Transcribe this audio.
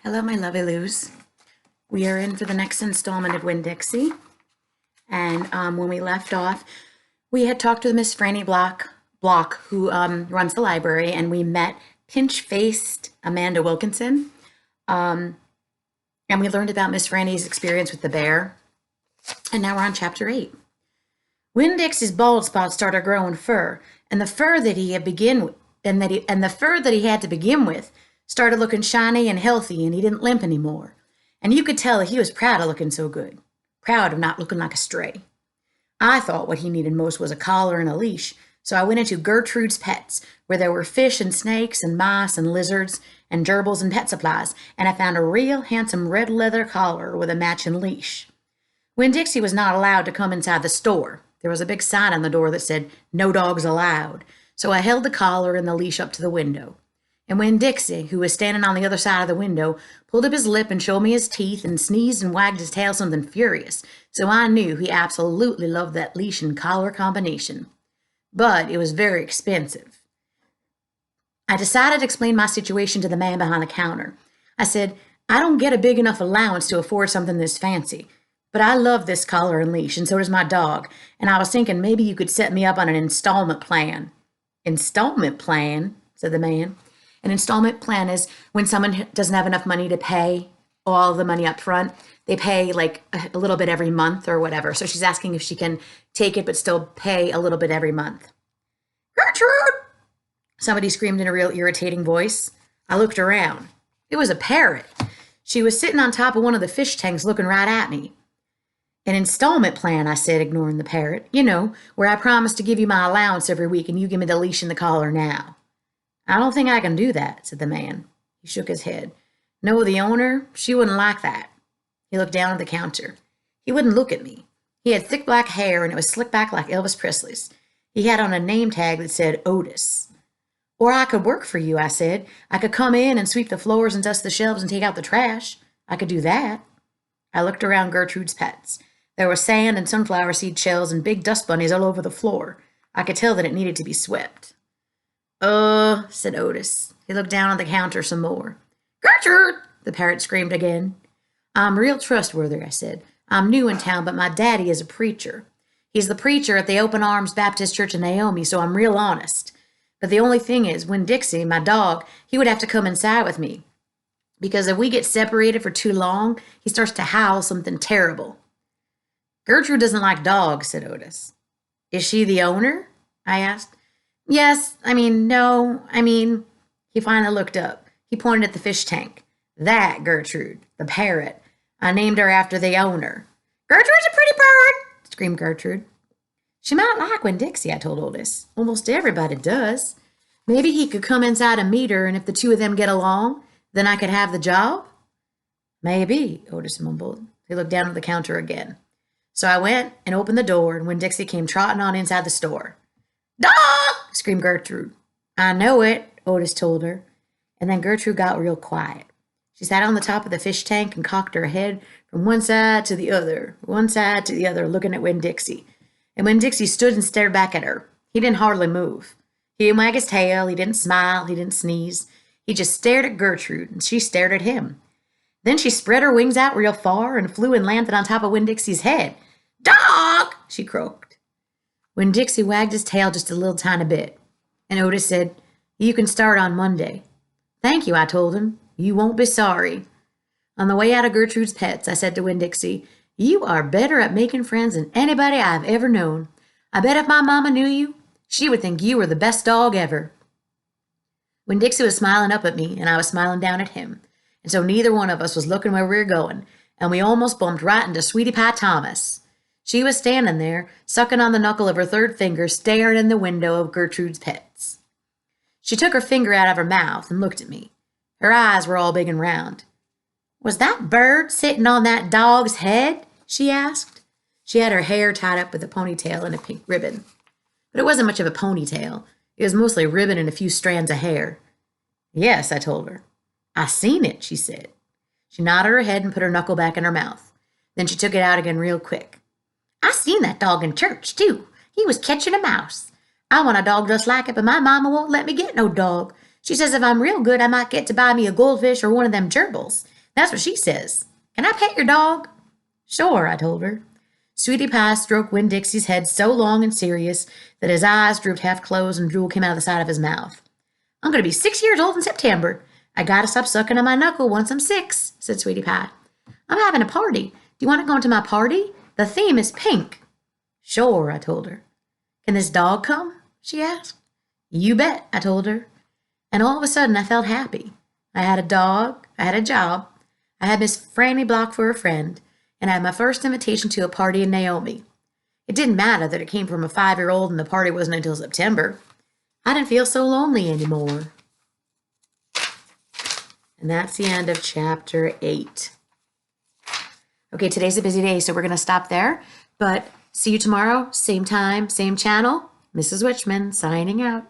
Hello, my lovely Loos. We are in for the next installment of Winn, Dixie. And when we left off, we had talked to Miss Franny Block, who runs the library, and we met pinch-faced Amanda Wilkinson. And we learned about Miss Franny's experience with the bear. And now we're on chapter 8. Winn Dixie's bald spot started growing fur, and the fur that he had to begin with started looking shiny and healthy, and he didn't limp anymore. And you could tell that he was proud of looking so good, proud of not looking like a stray. I thought what he needed most was a collar and a leash, so I went into Gertrude's Pets, where there were fish and snakes and mice and lizards and gerbils and pet supplies, and I found a real handsome red leather collar with a matching leash. Winn Dixie was not allowed to come inside the store. There was a big sign on the door that said, "No dogs allowed," so I held the collar and the leash up to the window. And when Dixie, who was standing on the other side of the window, pulled up his lip and showed me his teeth and sneezed and wagged his tail something furious, so I knew he absolutely loved that leash and collar combination. But it was very expensive. I decided to explain my situation to the man behind the counter. I said, "I don't get a big enough allowance to afford something this fancy, but I love this collar and leash, and so does my dog, and I was thinking maybe you could set me up on an installment plan." "Installment plan?" said the man. An installment plan is when someone doesn't have enough money to pay all the money up front. They pay like a little bit every month or whatever. So she's asking if she can take it but still pay a little bit every month. "Gertrude!" somebody screamed in a real irritating voice. I looked around. It was a parrot. She was sitting on top of one of the fish tanks looking right at me. "An installment plan," I said, ignoring the parrot. "You know, where I promise to give you my allowance every week and you give me the leash and the collar now." "I don't think I can do that," said the man. He shook his head. "No, the owner, she wouldn't like that." He looked down at the counter. He wouldn't look at me. He had thick black hair and it was slicked back like Elvis Presley's. He had on a name tag that said Otis. "Or I could work for you," I said. "I could come in and sweep the floors and dust the shelves and take out the trash. I could do that." I looked around Gertrude's Pets. There was sand and sunflower seed shells and big dust bunnies all over the floor. I could tell that it needed to be swept. Said Otis. He looked down at the counter some more. "Gertrude!" the parrot screamed again. "I'm real trustworthy," I said. "I'm new in town, but my daddy is a preacher. He's the preacher at the Open Arms Baptist Church in Naomi, so I'm real honest. But the only thing is, when Dixie, my dog, he would have to come inside with me. Because if we get separated for too long, he starts to howl something terrible." "Gertrude doesn't like dogs," said Otis. "Is she the owner?" I asked. No. He finally looked up. He pointed at the fish tank. "That Gertrude, the parrot. I named her after the owner." "Gertrude's a pretty bird," screamed Gertrude. "She might like Winn Dixie," I told Otis. "Almost everybody does. Maybe he could come inside and meet her, and if the two of them get along, then I could have the job." "Maybe," Otis mumbled. He looked down at the counter again. So I went and opened the door, and Winn Dixie came trotting on inside the store. "Dog!" screamed Gertrude. "I know it," Otis told her. And then Gertrude got real quiet. She sat on the top of the fish tank and cocked her head from one side to the other, looking at Winn Dixie. And Winn Dixie stood and stared back at her. He didn't hardly move. He didn't wag his tail, he didn't smile, he didn't sneeze. He just stared at Gertrude, and she stared at him. Then she spread her wings out real far and flew and landed on top of Winn Dixie's head. "Dog!" she croaked. Winn Dixie wagged his tail just a little tiny bit, and Otis said, "You can start on Monday." "Thank you," I told him. "You won't be sorry." On the way out of Gertrude's Pets, I said to Winn Dixie, "You are better at making friends than anybody I've ever known. I bet if my mama knew you, she would think you were the best dog ever." Winn Dixie was smiling up at me, and I was smiling down at him, and so neither one of us was looking where we were going, and we almost bumped right into Sweetie Pie Thomas. She was standing there, sucking on the knuckle of her third finger, staring in the window of Gertrude's Pets. She took her finger out of her mouth and looked at me. Her eyes were all big and round. "Was that bird sitting on that dog's head?" she asked. She had her hair tied up with a ponytail and a pink ribbon. But it wasn't much of a ponytail. It was mostly a ribbon and a few strands of hair. "Yes," I told her. "I seen it," she said. She nodded her head and put her knuckle back in her mouth. Then she took it out again real quick. "I seen that dog in church, too. He was catching a mouse. I want a dog just like it, but my mama won't let me get no dog. She says if I'm real good, I might get to buy me a goldfish or one of them gerbils. That's what she says. Can I pet your dog? Sure, I told her. Sweetie Pie stroked Winn Dixie's head so long and serious that his eyes drooped half closed and drool came out of the side of his mouth. I'm going to be 6 years old in September. I gotta stop sucking on my knuckle once I'm 6, said Sweetie Pie. I'm having a party. Do you want to go to my party? The theme is pink. Sure, I told her. Can this dog come? She asked. You bet, I told her. And all of a sudden I felt happy. I had a dog, I had a job, I had Miss Franny Block for a friend, and I had my first invitation to a party in Naomi. It didn't matter that it came from a 5-year-old and the party wasn't until September. I didn't feel so lonely anymore. And that's the end of chapter 8. Okay, today's a busy day, so we're going to stop there. But see you tomorrow, same time, same channel. Mrs. Witchman signing out.